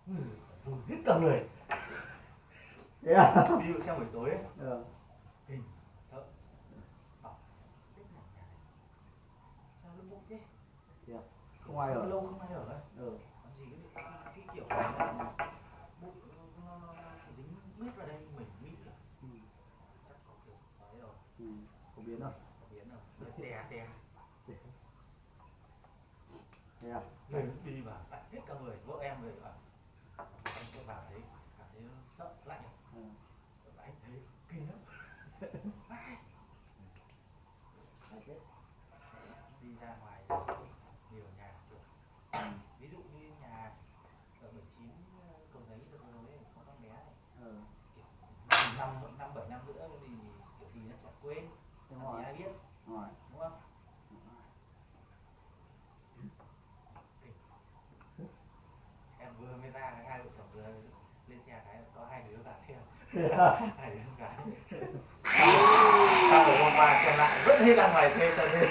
Run hết cả người. Thế à? Ví dụ xem buổi tối ấy, kinh sợ. Sao nó bụng thế? Không ai ở. Lâu không ai ở ấy. Làm gì cái kiểu này bụng nó dính mít vào đây mình mít kìa. Chắc có kiểu đấy rồi. Có biến rồi. Có biến rồi. Tè. Thế à? Mình đi vào lạnh hết cả người, vợ em về bảo em sẽ vào thấy cảm thấy sợ lạnh. Anh thấy kinh lắm. Đi ra ngoài nhiều nhà kiểu ví dụ như nhà ở 79 Cầu Giấy được rồi ấy, có con bé này kiểu năm 7 năm nữa thì kiểu gì nó chẳng quên, thì ai biết đúng không? Em vừa mới ra hai vợ chồng vừa lên xe cái có hai đứa vào xem. Hai đứa gái sao rồi hôm qua xem lại vẫn hết ra ngoài thuê cho nên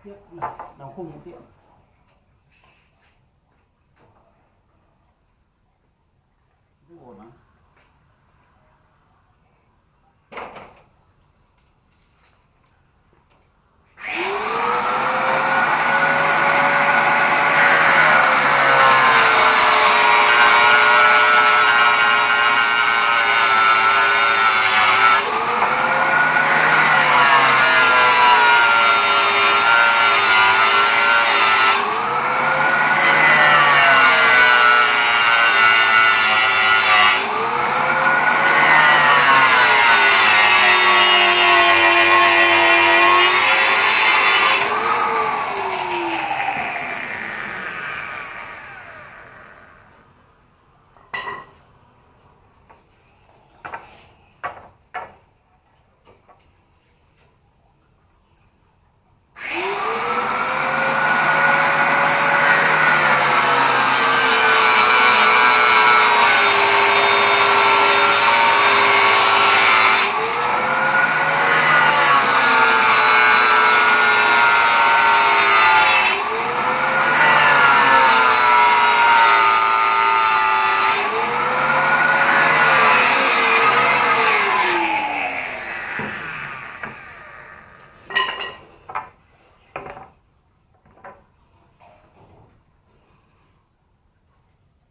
tiếp này, đóng khung cũng tiện. Rất ổn mà.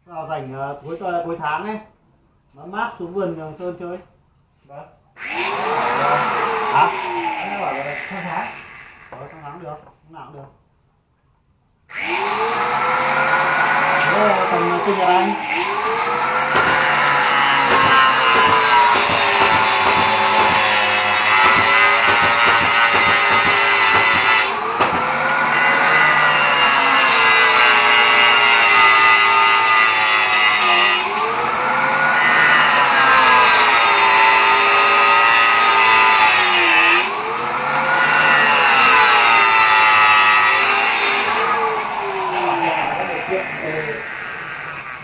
Vào rảnh cuối tháng ấy, nó mát xuống vườn Sơn chơi. Vâng. Hả? Anh bảo là tháng tháng. Tháng tháng được, tháng nào cũng được. Thế tầm sinh nhật anh.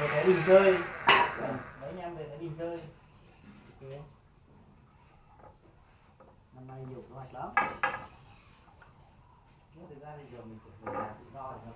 Về Thái Bình chơi, mấy anh em về Thái Bình chơi. Okay. Năm nay nhiều kế hoạch lắm. Nhưng thực ra thì giờ mình phải về nhà tự do rồi.